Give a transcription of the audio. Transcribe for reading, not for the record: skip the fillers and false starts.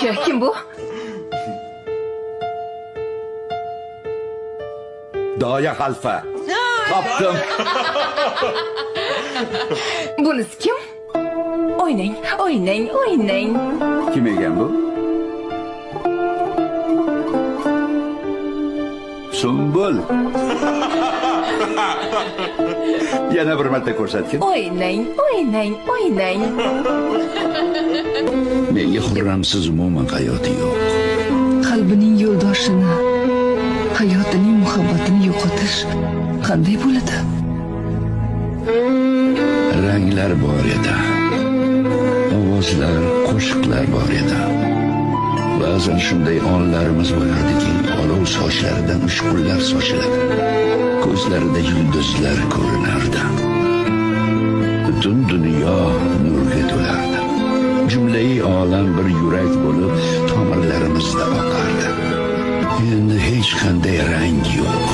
Yaxshi, kim bu? Doya xalfa. Topdim. Bunisi kim? O'ynang, o'ynang, o'ynang. Kim ekan bu? Sumbul. Yana bir marta ko'rsatgin. O'ynang, o'ynang, o'ynang. Menga Xurramsiz umuman hayoti yo'q. Qalbining yo'ldoshini, hayotining muhabbatini yo'qotish qanday bo'ladi? Ranglar bor edi. Ovozlar, qo'shiqlar bor edi. Ba'zan shunday onlarimiz bo'lardiki, olov sochlaridan ushqunlar sochiladi. Ko'zlarida yulduzlar ko'rinardi. Butun dunyo nurga to'lardi. Jumlai olam bir yurak bo'lib tomirlarimizda oqardi. Endi hech qanday rang yo'q.